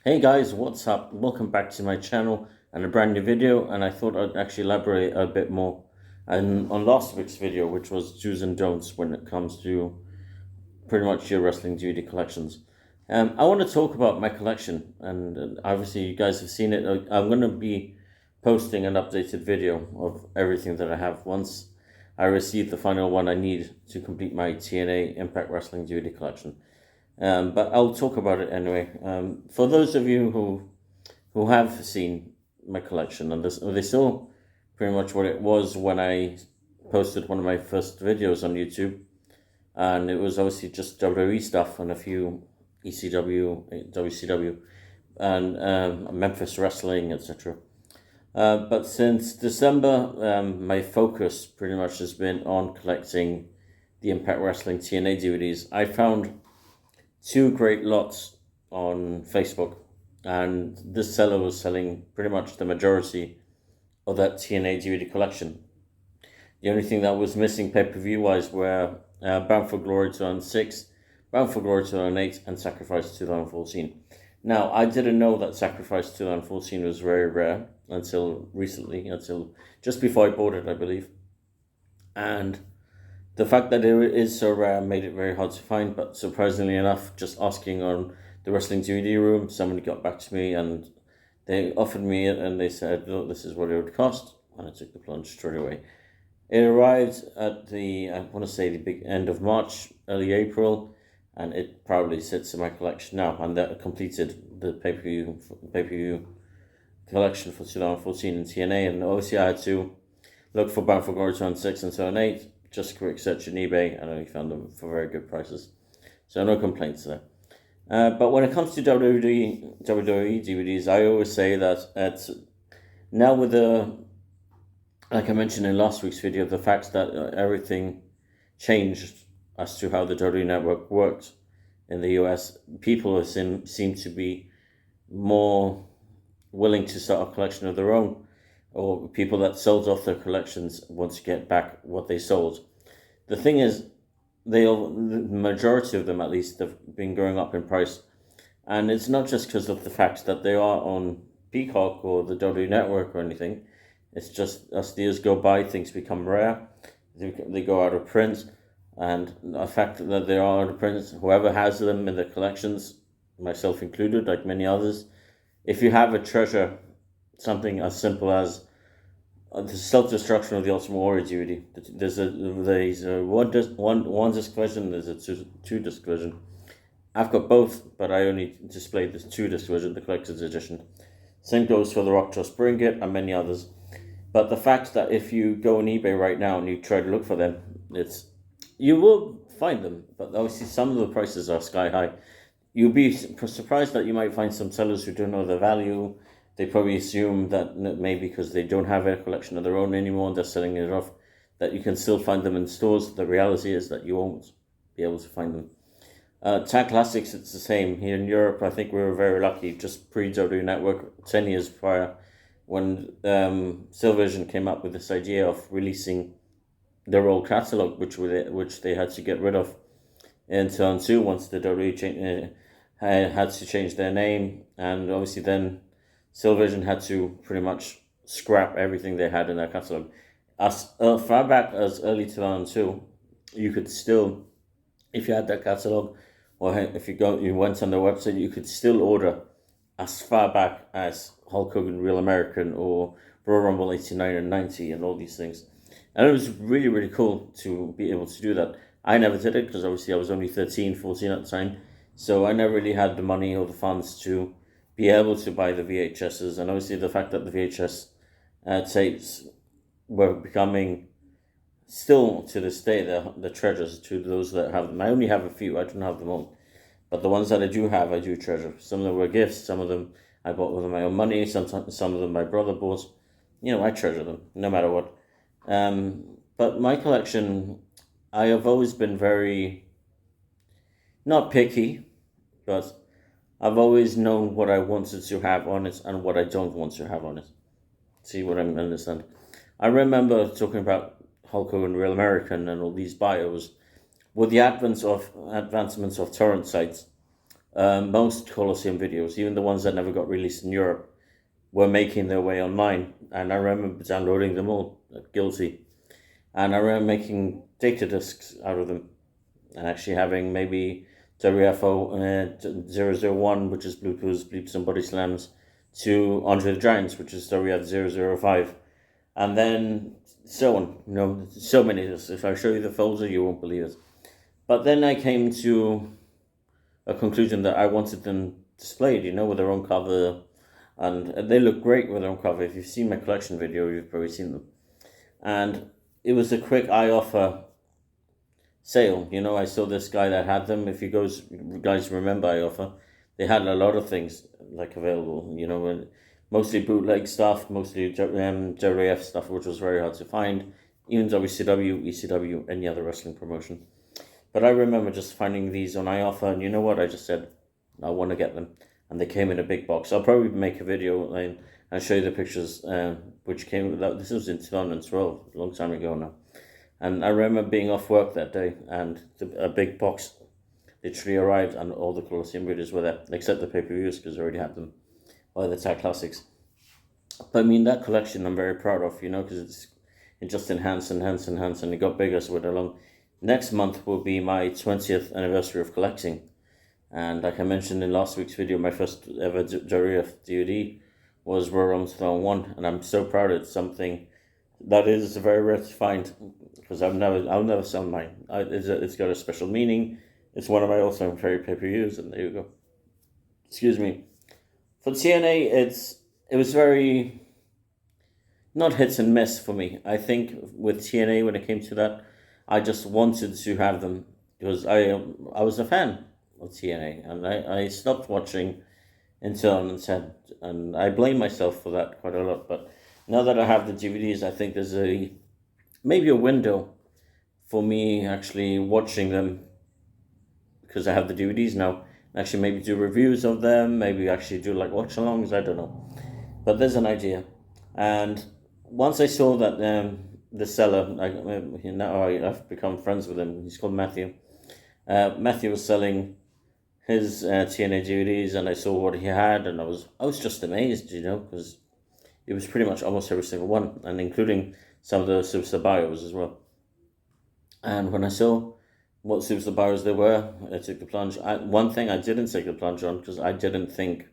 Hey guys, what's up? Welcome back to my channel and a brand new video. And I thought I'd actually elaborate a bit more on last week's video, which was do's and don'ts when it comes to pretty much your wrestling DVD collections. I want to talk about my collection, and obviously you guys have seen it. I'm going to be posting an updated video of everything that I have once I receive the final one I need to complete my TNA Impact Wrestling DVD collection. But I'll talk about it anyway. For those of you who have seen my collection and they saw pretty much what it was when I posted one of my first videos on YouTube, and it was obviously just WWE stuff and a few ECW, WCW, and Memphis Wrestling, etc. But since December, my focus pretty much has been on collecting the Impact Wrestling TNA DVDs. I found two great lots on Facebook, and this seller was selling pretty much the majority of that TNA DVD collection. The only thing that was missing pay-per-view wise were Bound for Glory 2006, Bound for Glory 2008, and Sacrifice 2014. Now, I didn't know that Sacrifice 2014 was very rare until recently, until just before I bought it, I believe. And the fact that it is so rare made it very hard to find, but surprisingly enough, just asking on the Wrestling DVD room, somebody got back to me and they offered me it and they said, look, this is what it would cost. And I took the plunge straight away. It arrived at I want to say the big end of March, early April, and it probably sits in my collection now. And that completed the pay-per-view collection for 2014 in TNA. And obviously I had to look for Bound for Glory 2006 and 2008. Just a quick search on eBay, and I found them for very good prices. So no complaints there. But when it comes to WWE DVDs, I always say that now with like I mentioned in last week's video, the fact that everything changed as to how the WWE Network worked in the US, people seem to be more willing to start a collection of their own, or people that sold off their collections want to get back what they sold. The thing is, the majority of them at least have been going up in price, and it's not just because of the fact that they are on Peacock or the WWE Network or anything. It's just as the years go by, things become rare, they go out of print, and the fact that they are out of print, whoever has them in their collections, myself included, like many others, if you have a treasure, something as simple as the self-destruction of the Ultimate Warrior DVD. There's a one disc version. There's a two disc version. I've got both, but I only displayed the two disc version, the collector's edition. Same goes for the Rock Trust Bring It and many others. But the fact that if you go on eBay right now and you try to look for them, you will find them, but obviously some of the prices are sky high. You'll be surprised that you might find some sellers who don't know the value. They probably assume that maybe because they don't have a collection of their own anymore and they're selling it off, that you can still find them in stores. The reality is that you won't be able to find them. Tag Classics, it's the same. Here in Europe, I think we were very lucky, just pre-WWE Network, 10 years prior, when Silvervision came up with this idea of releasing their old catalogue, which they had to get rid of in 2002 once the WWE had to change their name, and obviously then Silvervision had to pretty much scrap everything they had in their catalog. As far back as early 2002, you could still, if you had that catalog, or if you went on their website, you could still order as far back as Hulk Hogan Real American or Royal Rumble 89 and 90 and all these things. And it was really, really cool to be able to do that. I never did it because obviously I was only 13, 14 at the time. So I never really had the money or the funds to be able to buy the VHSs. And obviously the fact that the VHS tapes were becoming, still to this day, the treasures to those that have them. I only have a few, I don't have them all. But the ones that I do have, I do treasure. Some of them were gifts, some of them I bought with my own money, some of them my brother bought. I treasure them, no matter what. But my collection, I have always been very, not picky, but I've always known what I wanted to have on it and what I don't want to have on it. See what I understand? I remember talking about Hulk Hogan Real American and all these bios with the advancements of torrent sites. most Colosseum videos, even the ones that never got released in Europe, were making their way online. And I remember downloading them all, guilty. And I remember making data discs out of them and actually having maybe WFO 001, which is Blue Poos, Bleeps and Body Slams, to Andre the Giants, which is WF 005. And then so on, so many. If I show you the folder, you won't believe it. But then I came to a conclusion that I wanted them displayed, with their own cover, and they look great with their own cover. If you've seen my collection video, you've probably seen them. And it was a quick iOffer sale. I saw this guy that had them. If you guys remember iOffer, they had a lot of things available, mostly bootleg stuff, mostly WWF stuff, which was very hard to find, even WCW, ECW, any other wrestling promotion. But I remember just finding these on iOffer, and you know what? I just said, I want to get them. And they came in a big box. I'll probably make a video and show you the pictures, which came, this was in 2012, a long time ago now. And I remember being off work that day, and a big box literally arrived, and all the Colosseum videos were there, except the pay-per-views, because I already had them, or the Tag Classics. But I mean, that collection I'm very proud of, because it just enhanced, and it got bigger as we went along. Next month will be my 20th anniversary of collecting. And like I mentioned in last week's video, my first ever WWF DVD was Royal Rumble 2001. And I'm so proud it's something that is very rare to find, because I'll never sell mine. It's got a special meaning. It's one of my all-time favorite pay-per-views, and there you go. Excuse me. For TNA, it was very, not hits and miss for me. I think with TNA, when it came to that, I just wanted to have them because I was a fan of TNA, and I stopped watching in 2010, and I blame myself for that quite a lot. But now that I have the DVDs, I think there's maybe a window for me actually watching them, because I have the DVDs now. Actually, maybe do reviews of them, maybe actually do watch-alongs, I don't know. But there's an idea. And once I saw that the seller, now I've become friends with him. He's called Matthew. Matthew was selling his TNA DVDs, and I saw what he had, and I was just amazed, because it was pretty much almost every single one, and including some of the Superstar Bios as well. And when I saw what Superstar Bios they were, I took the plunge. One thing I didn't take the plunge on, because I didn't think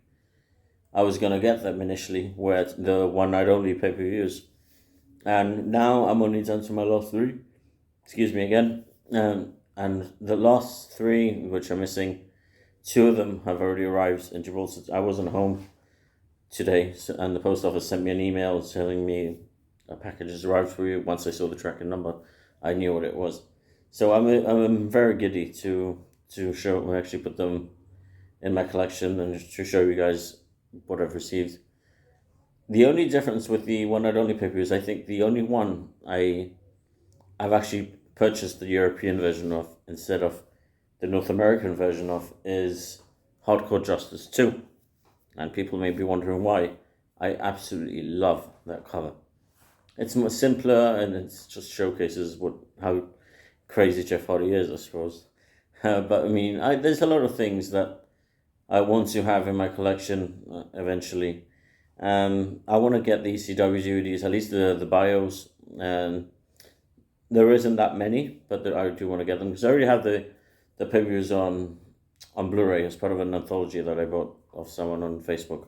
I was going to get them initially, were the one night only pay-per-views. And now I'm only down to my last three. Excuse me again. And the last three, which are missing, two of them have already arrived in Gibraltar. I wasn't home today, and the post office sent me an email telling me a package has arrived for you. Once I saw the tracking number, I knew what it was. So I'm very giddy to show, actually put them in my collection and to show you guys what I've received. The only difference with the one night only pay-per-views, I think the only one I've actually purchased the European version of instead of the North American version of, is Hardcore Justice 2. And people may be wondering why. I absolutely love that cover. It's more simpler, and it just showcases how crazy Jeff Hardy is, I suppose. But I mean, there's a lot of things that I want to have in my collection eventually. I want to get the ECW DVDs, at least the bios, and there isn't that many, but I do want to get them, because I already have the pay-per-views on Blu-ray as part of an anthology that I bought off someone on Facebook.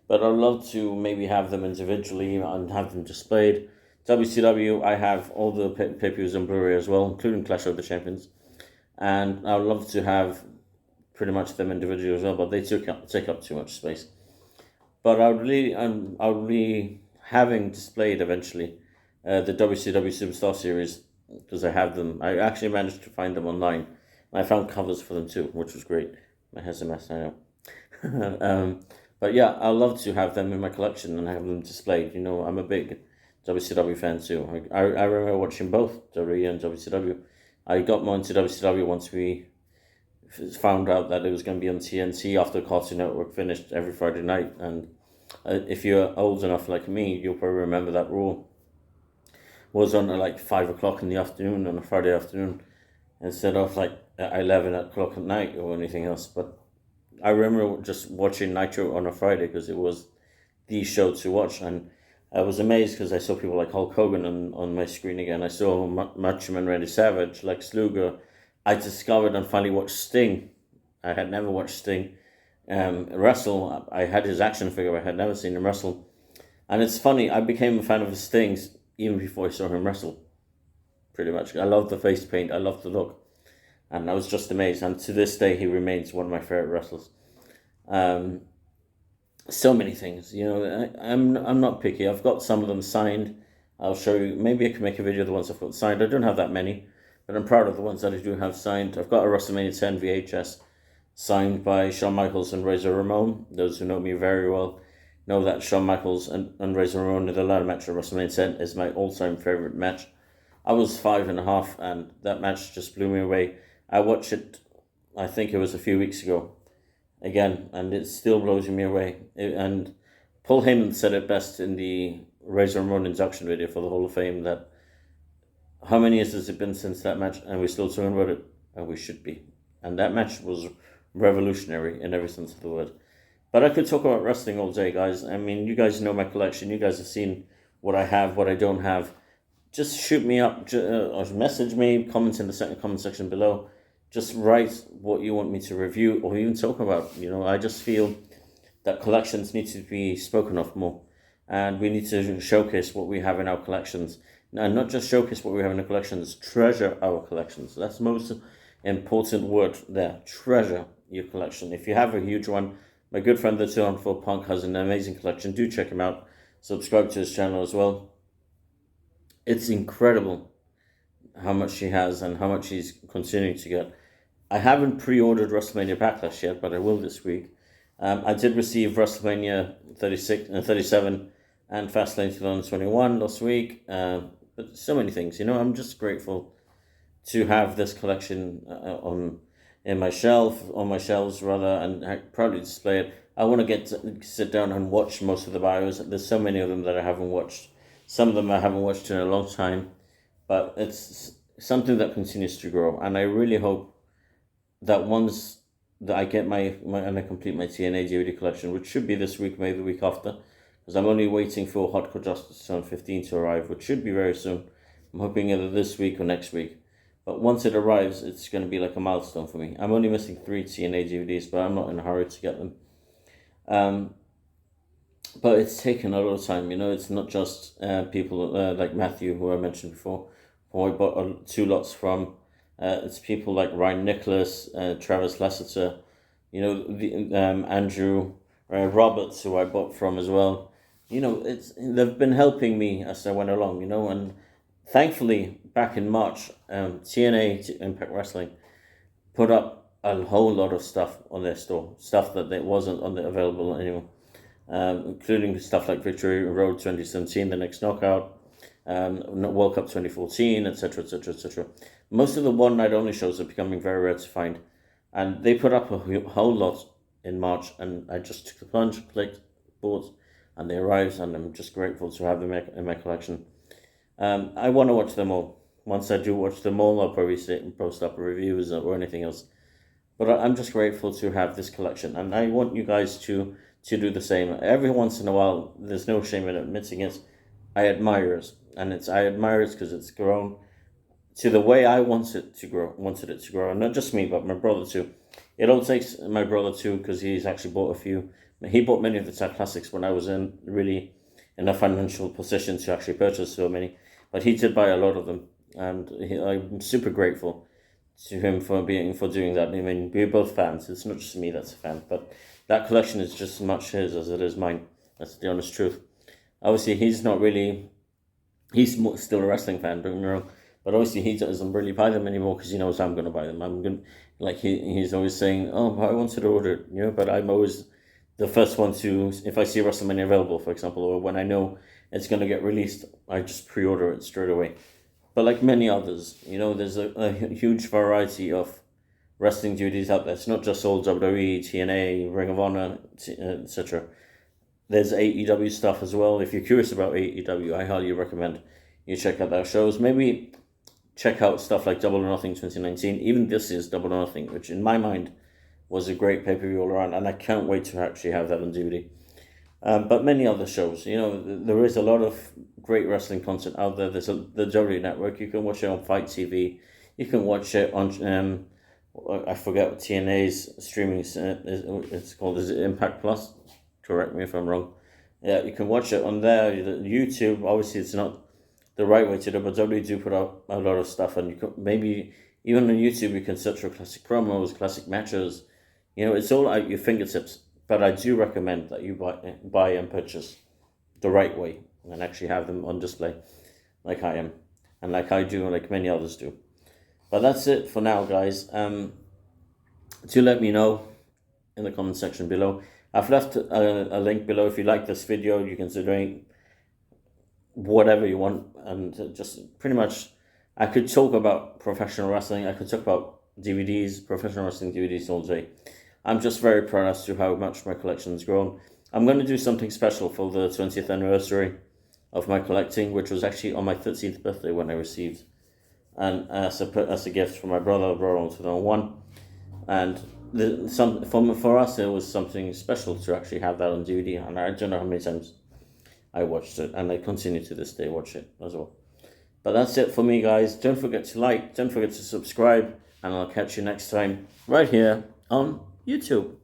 But I'd love to maybe have them individually and have them displayed. WCW, I have all the pay-per-views on Blu-ray as well, including Clash of the Champions. And I would love to have pretty much them individually as well, but they take up too much space. But I would be having displayed eventually the WCW Superstar Series, because I have them. I actually managed to find them online. I found covers for them too, which was great. My hair's a mess, I know. But yeah, I'd love to have them in my collection and have them displayed. I'm a big WCW fan too. I remember watching both WWE and WCW. I got more into WCW once we found out that it was going to be on TNT after Cartoon Network finished every Friday night. And if you're old enough like me, you'll probably remember that Raw was on at 5 o'clock in the afternoon on a Friday afternoon, instead of 11 o'clock at night or anything else. But I remember just watching Nitro on a Friday because it was the show to watch, and I was amazed because I saw people like Hulk Hogan on my screen again. I saw Macho Man Randy Savage, Lex Luger. I discovered and finally watched Sting. I had never watched Sting wrestle. I had his action figure. I had never seen him wrestle. And it's funny, I became a fan of his Stings even before I saw him wrestle, pretty much. I love the face paint. I love the look. And I was just amazed. And to this day, he remains one of my favorite wrestlers. So many things, I'm not picky. I've got some of them signed. I'll show you. Maybe I can make a video of the ones I've got signed. I don't have that many, but I'm proud of the ones that I do have signed. I've got a WrestleMania 10 VHS signed by Shawn Michaels and Razor Ramon. Those who know me very well know that Shawn Michaels and Razor Ramon in the ladder match at WrestleMania 10 is my all-time favorite match. I was 5.5, and that match just blew me away. I watched it, I think it was a few weeks ago, again, and it still blows me away. And Paul Heyman said it best in the Razor Ramon induction video for the Hall of Fame, that how many years has it been since that match, and we're still talking about it, and we should be. And that match was revolutionary in every sense of the word. But I could talk about wrestling all day, guys. I mean, you guys know my collection. You guys have seen what I have, what I don't have. Just shoot me up, or message me, comment in the comment section below. Just write what you want me to review or even talk about. I just feel that collections need to be spoken of more. And we need to showcase what we have in our collections. And not just showcase what we have in the collections, treasure our collections. That's the most important word there. Treasure your collection. If you have a huge one, my good friend the 214 Punk has an amazing collection. Do check him out. Subscribe to his channel as well. It's incredible how much he has and how much he's continuing to get. I haven't pre-ordered WrestleMania Backlash yet, but I will this week. I did receive WrestleMania 37 and Fastlane 2021 last week. But so many things, I'm just grateful to have this collection on my shelves rather, and I proudly display it. I want to sit down and watch most of the bios. There's so many of them that I haven't watched. Some of them I haven't watched in a long time, but it's something that continues to grow. And I really hope that once that I get my and I complete my TNA DVD collection, which should be this week, maybe the week after, because I'm only waiting for Hardcore Justice 2015 to arrive, which should be very soon. I'm hoping either this week or next week. But once it arrives, it's going to be like a milestone for me. I'm only missing 3 TNA DVDs, but I'm not in a hurry to get them. But it's taken a lot of time, It's not just people like Matthew, who I mentioned before, who I bought 2 lots from. It's people like Ryan Nicholas, Travis Lasseter, Andrew Roberts, who I bought from as well. They've been helping me as I went along, and thankfully back in March, TNA Impact Wrestling put up a whole lot of stuff on their store, stuff that wasn't available anymore, including stuff like Victory Road 2017, The Next Knockout, World Cup 2014, etc., etc., etc. Most of the one-night only shows are becoming very rare to find, and they put up a whole lot in March, and I just took the plunge, clicked, bought, and they arrived, and I'm just grateful to have them in my collection. I want to watch them all. Once I do watch them all, I'll probably post up reviews or anything else. But I'm just grateful to have this collection, and I want you guys to do the same. Every once in a while, there's no shame in admitting it, I admire it, and I admire it because it's grown to the way I wanted it to grow, and not just me, but my brother too. It all takes my brother too, because he's actually bought a few. He bought many of the Tag Classics when I was really in a financial position to actually purchase so many, but he did buy a lot of them, and I'm super grateful to him for doing that. I mean, we're both fans. It's not just me that's a fan, but that collection is just as much his as it is mine. That's the honest truth. Obviously, he's still a wrestling fan, don't get me wrong, but obviously he doesn't really buy them anymore because he knows I'm going to buy them. He's always saying, oh, I wanted to order it, but I'm always the first one to, if I see WrestleMania available, for example, or when I know it's going to get released, I just pre-order it straight away. But like many others, there's a huge variety of wrestling duties out there. It's not just all WWE, TNA, Ring of Honor, etc. There's AEW stuff as well. If you're curious about AEW, I highly recommend you check out their shows. Maybe check out stuff like Double or Nothing 2019. Even this is Double or Nothing, which in my mind was a great pay-per-view all around, and I can't wait to actually have that on DVD. But many other shows, you know, there is a lot of great wrestling content out there. There's the WWE Network. You can watch it on Fight TV. You can watch it on I forget what TNA's streaming it's called. Is it Impact Plus? Correct me if I'm wrong. Yeah, you can watch it on there. YouTube, obviously, it's not the right way to do it, but WWE do put out a lot of stuff, and you can maybe even on YouTube you can search for classic promos, classic matches. You know, it's all at your fingertips. But I do recommend that you buy and purchase the right way and actually have them on display, like I am, and like I do, and like many others do. But that's it for now, guys. Do let me know in the comment section below. I've left a link below. If you like this video, you can donate whatever you want, and just pretty much, I could talk about professional wrestling. I could talk about DVDs, professional wrestling DVDs all day. I'm just very proud as to how much my collection's grown. I'm going to do something special for the 20th anniversary of my collecting, which was actually on my 13th birthday when I received, and as a gift from my brother in 2001. And for us, it was something special to actually have that on DVD. And I don't know how many times I watched it, and I continue to this day watch it as well. But that's it for me, guys. Don't forget to like, don't forget to subscribe, and I'll catch you next time right here on YouTube.